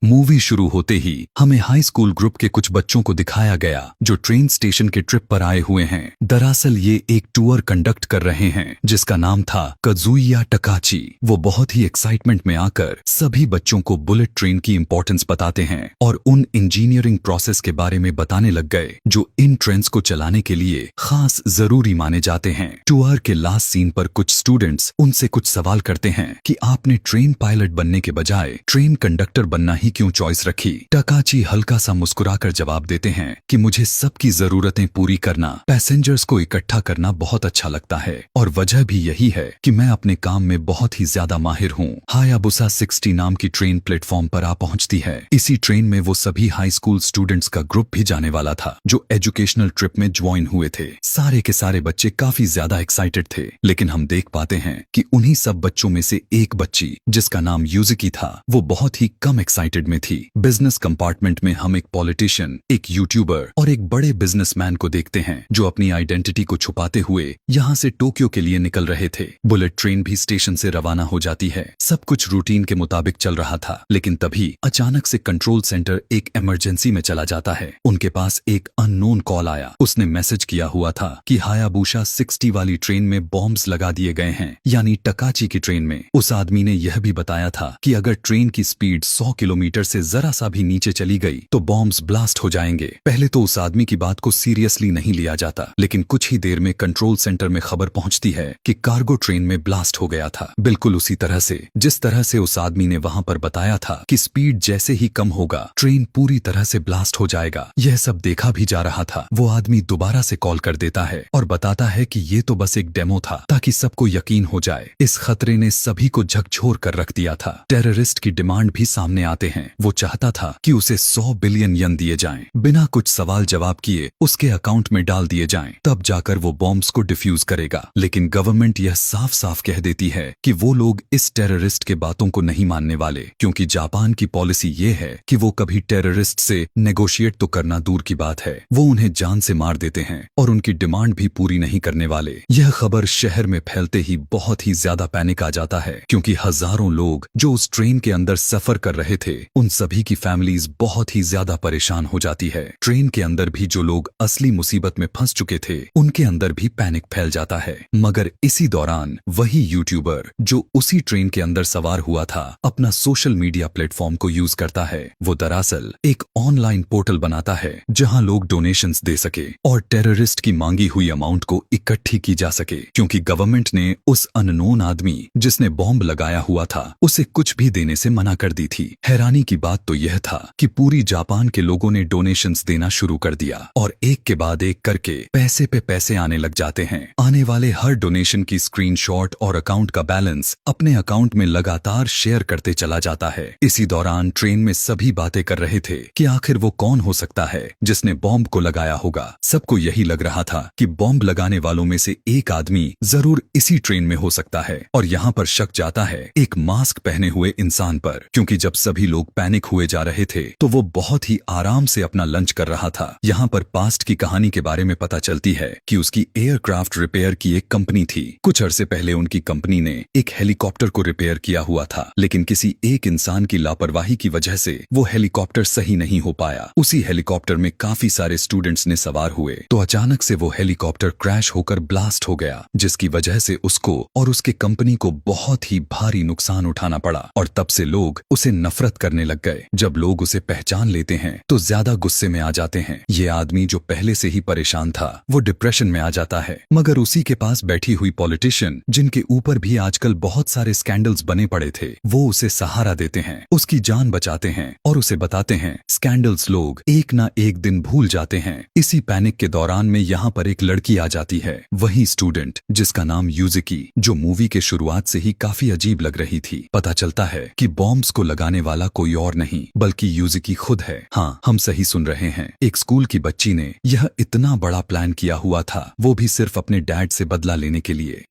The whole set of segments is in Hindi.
मूवी शुरू होते ही हमें हाई स्कूल ग्रुप के कुछ बच्चों को दिखाया गया जो ट्रेन स्टेशन के ट्रिप पर आए हुए हैं। दरअसल ये एक टूर कंडक्ट कर रहे हैं जिसका नाम था काजुया टकाची। वो बहुत ही एक्साइटमेंट में आकर सभी बच्चों को बुलेट ट्रेन की इंपॉर्टेंस बताते हैं और उन इंजीनियरिंग प्रोसेस के बारे में बताने लग गए जो इन ट्रेन्स को चलाने के लिए खास जरूरी माने जाते हैं। टूर के लास्ट सीन पर कुछ स्टूडेंट्स उनसे कुछ सवाल करते हैं कि आपने ट्रेन पायलट बनने के बजाय ट्रेन कंडक्टर बनना ही क्यों चॉइस रखी। टकाची हल्का सा मुस्कुराकर जवाब देते हैं कि मुझे सबकी जरूरतें पूरी करना, पैसेंजर्स को इकट्ठा करना बहुत अच्छा लगता है और वजह भी यही है कि मैं अपने काम में बहुत ही ज्यादा माहिर हूँ। हायाबुसा 60 नाम की ट्रेन प्लेटफॉर्म पर आ पहुंचती है। इसी ट्रेन में वो सभी हाई स्कूल स्टूडेंट्स का ग्रुप भी जाने वाला था जो एजुकेशनल ट्रिप में ज्वाइन हुए थे। सारे के सारे बच्चे काफी ज्यादा एक्साइटेड थे, लेकिन हम देख पाते हैं कि उन्हीं सब बच्चों में से एक बच्ची जिसका नाम यूजिकी था वो बहुत ही कम एक्साइटेड में थी। बिजनेस कंपार्टमेंट में हम एक पॉलिटिशियन, एक यूट्यूबर और एक बड़े बिजनेसमैन को देखते हैं जो अपनी आइडेंटिटी को छुपाते हुए यहाँ से टोक्यो के लिए निकल रहे थे। बुलेट ट्रेन भी स्टेशन से रवाना हो जाती है। सब कुछ रूटीन के मुताबिक चल रहा था, लेकिन तभी अचानक से कंट्रोल सेंटर एक इमरजेंसी में चला जाता है। उनके पास एक अननोन कॉल आया। उसने मैसेज किया हुआ था कि हायाबुसा 60 वाली ट्रेन में बॉम्ब्स लगा दिए गए हैं, यानी टकाची की ट्रेन में। उस आदमी ने यह भी बताया था कि अगर ट्रेन की स्पीड 100 किलोमीटर से जरा सा भी नीचे चली गई तो बॉम्ब्स ब्लास्ट हो जाएंगे। पहले तो उस आदमी की बात को सीरियसली नहीं लिया जाता, लेकिन कुछ ही देर में कंट्रोल सेंटर में खबर पहुंचती है कि कार्गो ट्रेन में ब्लास्ट हो गया था। बिल्कुल उसी तरह से जिस तरह से उस आदमी ने वहां पर बताया था कि स्पीड जैसे ही कम होगा ट्रेन पूरी तरह से ब्लास्ट हो जाएगा। यह सब देखा भी जा रहा था। वो आदमी दोबारा से कॉल कर देता है और बताता है कि ये तो बस एक डेमो था ताकि सबको यकीन हो जाए। इस खतरे ने सभी को झकझोर कर रख दिया था। टेररिस्ट की डिमांड भी सामने आते हैं। वो चाहता था कि उसे 100 बिलियन यन दिए जाएं, बिना कुछ सवाल जवाब किए उसके अकाउंट में डाल दिए जाएं, तब जाकर वो बॉम्ब्स को डिफ्यूज करेगा। लेकिन गवर्नमेंट यह साफ साफ कह देती है कि वो लोग इस टेररिस्ट के बातों को नहीं मानने वाले, क्योंकि जापान की पॉलिसी ये है कि वो कभी टेररिस्ट से नेगोशिएट तो करना दूर की बात है, वो उन्हें जान से मार देते हैं और उनकी डिमांड भी पूरी नहीं करने वाले। यह खबर शहर में फैलते ही बहुत ही ज्यादा पैनिक आ जाता है, क्योंकि हजारों लोग जो उस ट्रेन के अंदर सफर कर रहे थे उन सभी की फैमिलीज बहुत ही ज्यादा परेशान हो जाती है। ट्रेन के अंदर भी जो लोग असली मुसीबत में फंस चुके थे उनके अंदर भी पैनिक फैल जाता है। मगर इसी दौरान वही यूट्यूबर जो उसी ट्रेन के अंदर सवार हुआ था अपना सोशल मीडिया प्लेटफॉर्म को यूज करता है। वो दरअसल एक ऑनलाइन पोर्टल बनाता है जहां लोग डोनेशंस दे सके और टेररिस्ट की मांगी हुई अमाउंट को इकट्ठी की जा सके, क्योंकि गवर्नमेंट ने उस अननोन आदमी जिसने बॉम्ब लगाया हुआ था उसे कुछ भी देने से मना कर दी थी। हैरानी की बात तो यह था कि पूरी जापान के लोगों ने डोनेशंस देना शुरू कर दिया और एक के बाद एक करके पैसे पे पैसे आने लग जाते हैं। आने वाले हर डोनेशन की स्क्रीनशॉट और अकाउंट का बैलेंस अपने अकाउंट में लगातार शेयर करते चला जाता है। इसी दौरान ट्रेन में सभी बातें कर रहे थे कि आखिर वो कौन हो सकता है जिसने बॉम्ब को लगाया होगा। सबको यही लग रहा था कि बॉम्ब लगाने वालों में से एक आदमी जरूर इसी ट्रेन में हो सकता है, और यहाँ पर शक जाता है एक मास्क पहने हुए इंसान पर, क्योंकि जब सभी लोग पैनिक हुए जा रहे थे तो वो बहुत ही आराम से अपना लंच कर रहा था। यहाँ पर पास्ट की कहानी के बारे में पता चलती है कि उसकी एयरक्राफ्ट रिपेयर की एक कंपनी थी। कुछ अरसे पहले उनकी कंपनी ने एक हेलीकॉप्टर को रिपेयर किया हुआ था, लेकिन किसी एक इंसान की लापरवाही की वजह से वो हेलीकॉप्टर सही नहीं हो पाया। उसी हेलीकॉप्टर में काफी सारे स्टूडेंट्स ने सवार हुए तो अचानक से वो हेलीकॉप्टर क्रैश होकर ब्लास्ट हो गया, जिसकी वजह से उसको और उसके कंपनी को बहुत ही भारी नुकसान उठाना पड़ा। और तब से लोग उसे नफरत करने लग गए। जब लोग उसे पहचान लेते हैं तो ज्यादा गुस्से में आ जाते हैं। ये आदमी जो पहले से ही परेशान था वो डिप्रेशन में आ जाता है, मगर उसी के पास बैठी हुई पॉलिटिशियन जिनके ऊपर भी आजकल बहुत सारे स्कैंडल्स बने पड़े थे वो उसे सहारा देते हैं, उसकी जान बचाते हैं और उसे बताते हैं स्कैंडल्स लोग एक ना एक दिन भूल जाते हैं। इसी पैनिक के दौरान में यहाँ पर एक लड़की आ जाती है, वही स्टूडेंट जिसका नाम यूजिकी, जो मूवी के शुरुआत से ही काफी अजीब लग रही थी। पता चलता है कि बॉम्ब्स को लगाने वाला कोई और नहीं बल्कि यूजिकी खुद है। हाँ, हम सही सुन रहे हैं। एक स्कूल की बच्ची ने यह इतना बड़ा प्लान किया हुआ था, वो भी सिर्फ अपने डैड से बदला लेने के लिए।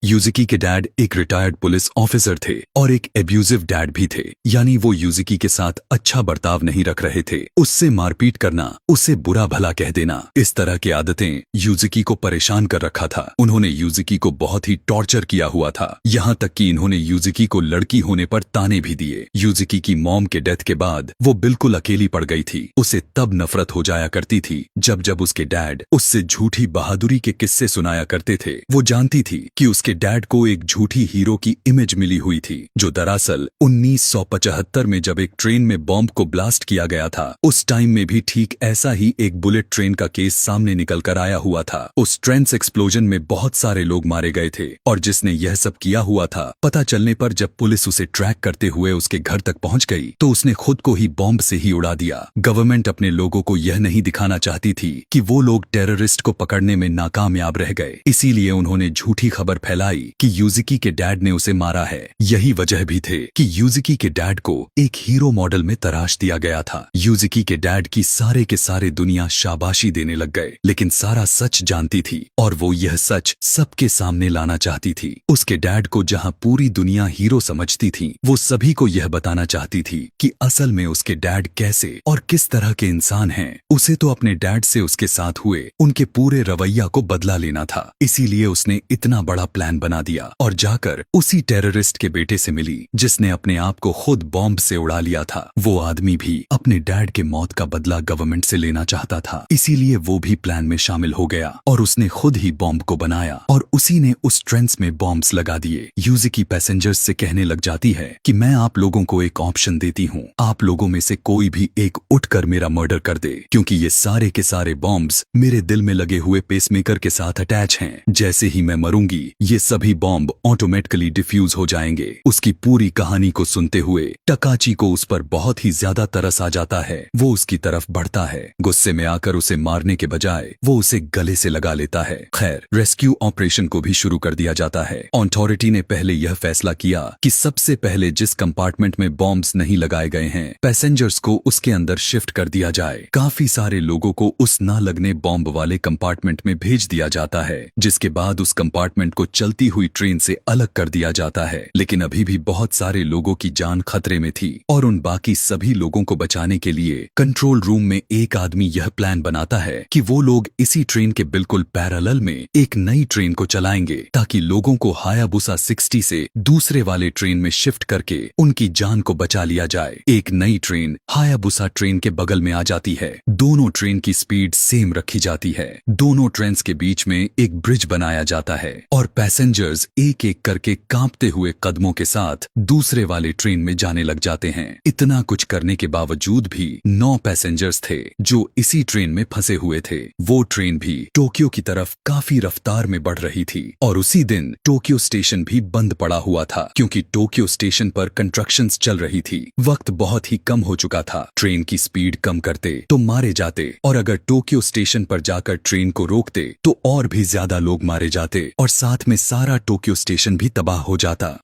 यूजिकी के डैड एक रिटायर्ड पुलिस ऑफिसर थे और एक एब्यूजिव डैड भी थे, यानी वो यूजिकी के साथ अच्छा बर्ताव नहीं रख रहे थे। उससे मारपीट करना, उसे बुरा भला कह देना, इस तरह की आदतें यूजिकी को परेशान कर रखा था। उन्होंने यूजिकी को बहुत ही टॉर्चर किया हुआ था, यहाँ तक कि इन्होंने यूजिकी को लड़की होने पर ताने भी दिए। यूजिकी की मॉम के डेथ के बाद वो बिल्कुल अकेली पड़ गई थी। उसे तब नफरत हो जाया करती थी जब जब उसके डैड उससे झूठी बहादुरी के किस्से सुनाया करते थे। वो जानती थी कि उसके डैड को एक झूठी हीरो की इमेज मिली हुई थी, जो दरअसल 1975 में जब एक ट्रेन में बॉम्ब को ब्लास्ट किया गया था, उस टाइम में भी ठीक ऐसा ही एक बुलेट ट्रेन का केस सामने निकल कर आया हुआ था। उस ट्रेन एक्सप्लोजन में बहुत सारे लोग मारे गए थे और जिसने यह सब किया हुआ था, पता चलने पर जब पुलिस उसे ट्रैक करते हुए उसके घर तक पहुंच गई तो उसने खुद को ही बॉम्ब से ही उड़ा दिया। गवर्नमेंट अपने लोगों को यह नहीं दिखाना चाहती थी कि वो लोग टेररिस्ट को पकड़ने में नाकामयाब रह गए, इसीलिए उन्होंने झूठी खबर फैलाई कि यूजिकी के डैड ने उसे मारा है। यही वजह भी थे कि यूजिकी के डैड को एक हीरो मॉडल में तराश दिया गया था। यूजिकी के डैड की सारे के सारे दुनिया शाबाशी देने लग गए, लेकिन सारा सच जानती थी और वो यह सच सबके सामने लाना चाहती थी। उसके डैड को जहां पूरी दुनिया हीरो समझती थी, वो सभी को यह बताना चाहती थी कि असल में उसके डैड कैसे और किस तरह के इंसान हैं। उसे तो अपने डैड से उसके साथ हुए उनके पूरे रवैया को बदला लेना था, इसीलिए उसने इतना बड़ा प्लान बना दिया और जाकर उसी टेररिस्ट के बेटे से मिली जिसने अपने आप को खुद बॉम्ब से उड़ा लिया था। वो आदमी भी अपने डैड के मौत का बदला गवर्नमेंट से लेना चाहता था, इसीलिए वो भी प्लान में शामिल हो गया और उसने खुद ही बॉम्ब को बनाया और उसी ने उस ट्रेन्स में बॉम्ब्स लगा दिए। यूजिकी पैसेंजर्स से कहने लग जाती है कि मैं आप लोगों को एक ऑप्शन देती हूँ, आप लोगों में से कोई भी एक उठकर मेरा मर्डर कर दे, क्योंकि ये सारे के सारे बॉम्ब्स मेरे दिल में लगे हुए पेसमेकर के साथ अटैच हैं। जैसे ही मैं मरूंगी ये सभी बॉम्ब ऑटोमेटिकली डिफ्यूज हो जाएंगे। उसकी पूरी कहानी को सुनते हुए टकाची को उस पर बहुत ही ज्यादा तरस आ जाता है। वो उसकी तरफ बढ़ता है, गुस्से में आकर उसे मारने के बजाय वो उसे गले से लगा लेता है। खैर, रेस्क्यू ऑपरेशन को भी शुरू कर दिया जाता है। अथॉरिटी ने पहले यह फैसला किया कि सबसे पहले जिस कंपार्टमेंट में बॉम्ब्स नहीं लगाए गए हैं, पैसेंजर्स को उसके अंदर शिफ्ट कर दिया जाए। काफी सारे लोगों को उस ना लगने बॉम्ब वाले कंपार्टमेंट में भेज दिया जाता है, जिसके बाद उस कंपार्टमेंट को चलती हुई ट्रेन से अलग कर दिया जाता है। लेकिन अभी भी बहुत सारे लोगों की जान खतरे में थी और उन बाकी सभी लोगों को बचाने के लिए कंट्रोल रूम में एक आदमी यह प्लान बनाता है कि वो लोग इसी ट्रेन के बिल्कुल पैरेलल में एक नई ट्रेन को चलाएंगे ताकि लोगों को हायाबुसा 60 से दूसरे वाले ट्रेन में शिफ्ट करके उनकी जान को बचा लिया जाए। एक नई ट्रेन हायाबुसा ट्रेन के बगल में आ जाती है। दोनों ट्रेन की स्पीड सेम रखी जाती है। दोनों ट्रेन्स के बीच में एक ब्रिज बनाया जाता है और पैसेंजर्स एक एक करके कांपते हुए कदमों के साथ दूसरे वाले ट्रेन में जाने लग जाते हैं। इतना कुछ करने के बावजूद भी 9 पैसेंजर्स थे जो इसी ट्रेन में फंसे हुए थे। वो ट्रेन भी टोक्यो की तरफ काफी रफ्तार में बढ़ रही थी और उसी दिन टोक्यो स्टेशन भी बंद पड़ा हुआ था, क्योंकि टोक्यो स्टेशन पर कंस्ट्रक्शंस चल रही थी। वक्त बहुत ही कम हो चुका था। ट्रेन की स्पीड कम करते तो मारे जाते और अगर टोक्यो स्टेशन पर जाकर ट्रेन को रोकते तो और भी ज्यादा लोग मारे जाते और साथ में सारा टोक्यो स्टेशन भी तबाह हो जाता।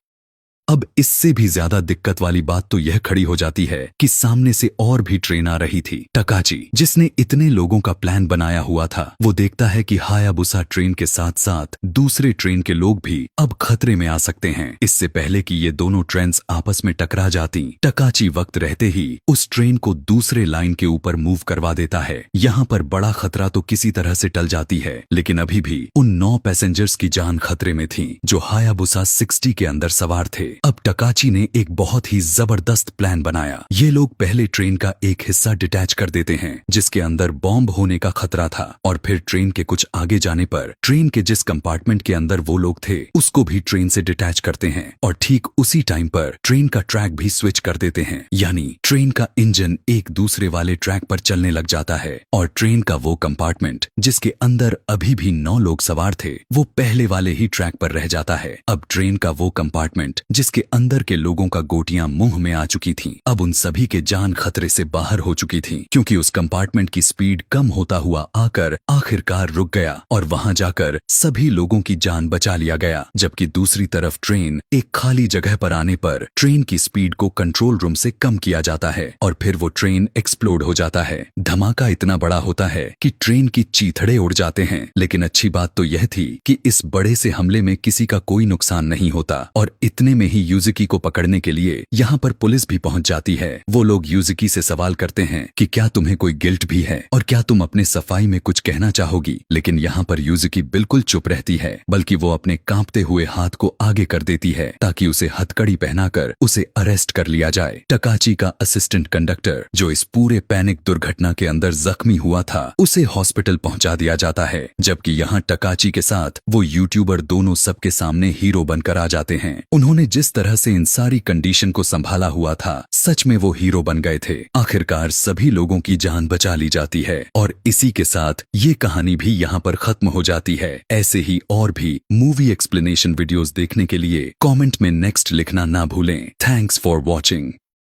अब इससे भी ज्यादा दिक्कत वाली बात तो यह खड़ी हो जाती है कि सामने से और भी ट्रेन आ रही थी। टकाची, जिसने इतने लोगों का प्लान बनाया हुआ था, वो देखता है कि हायाबुसा ट्रेन के साथ साथ दूसरे ट्रेन के लोग भी अब खतरे में आ सकते हैं। इससे पहले कि ये दोनों ट्रेन्स आपस में टकरा जाती, टकाची वक्त रहते ही उस ट्रेन को दूसरे लाइन के ऊपर मूव करवा देता है। यहाँ पर बड़ा खतरा तो किसी तरह से टल जाती है, लेकिन अभी भी उन 9 पैसेंजर्स की जान खतरे में थी जो हायाबुसा 60 के अंदर सवार थे। अब टकाची ने एक बहुत ही जबरदस्त प्लान बनाया। ये लोग पहले ट्रेन का एक हिस्सा डिटैच कर देते हैं जिसके अंदर बॉम्ब होने का खतरा था और फिर ट्रेन के कुछ आगे जाने पर ट्रेन के जिस कंपार्टमेंट के अंदर वो लोग थे उसको भी ट्रेन से डिटैच करते हैं और ठीक उसी टाइम पर ट्रेन का ट्रैक भी स्विच कर देते हैं, यानी ट्रेन का इंजन एक दूसरे वाले ट्रैक पर चलने लग जाता है और ट्रेन का वो कंपार्टमेंट जिसके अंदर अभी भी 9 लोग सवार थे वो पहले वाले ही ट्रैक पर रह जाता है। अब ट्रेन का वो कंपार्टमेंट जिस जिसके अंदर के लोगों का गोटियां मुंह में आ चुकी थीं। अब उन सभी के जान खतरे से बाहर हो चुकी थी, क्योंकि उस कंपार्टमेंट की स्पीड कम होता हुआ आकर आखिरकार रुक गया और वहां जाकर सभी लोगों की जान बचा लिया गया। जबकि दूसरी तरफ ट्रेन एक खाली जगह पर आने पर ट्रेन की स्पीड को कंट्रोल रूम से कम किया जाता है और फिर वो ट्रेन एक्सप्लोड हो जाता है। धमाका इतना बड़ा होता है कि ट्रेन की चीथड़े उड़ जाते हैं। लेकिन अच्छी बात तो यह थी कि इस बड़े से हमले में किसी का कोई नुकसान नहीं होता और इतने में ही यूजुकी को पकड़ने के लिए यहाँ पर पुलिस भी पहुंच जाती है। वो लोग यूजुकी से सवाल करते हैं कि क्या तुम्हें कोई गिल्ट भी है और क्या तुम अपने सफाई में कुछ कहना चाहोगी। लेकिन यहाँ पर यूजुकी बिल्कुल चुप रहती है, बल्कि वो अपने कांपते हुए हाथ को आगे कर देती है ताकि उसे हथकड़ी पहनाकर उसे अरेस्ट कर लिया जाए। टकाची का असिस्टेंट कंडक्टर, जो इस पूरे पैनिक दुर्घटना के अंदर जख्मी हुआ था, उसे हॉस्पिटल पहुंचा दिया जाता है। जबकि यहाँ टकाची के साथ वो यूट्यूबर दोनों सबके सामने हीरो बनकर आ जाते हैं। उन्होंने जिस तरह से इन सारी कंडीशन को संभाला हुआ था, सच में वो हीरो बन गए थे। आखिरकार सभी लोगों की जान बचा ली जाती है और इसी के साथ ये कहानी भी यहाँ पर खत्म हो जाती है। ऐसे ही और भी मूवी एक्सप्लेनेशन वीडियोस देखने के लिए कमेंट में नेक्स्ट लिखना ना भूलें। Thanks for watching.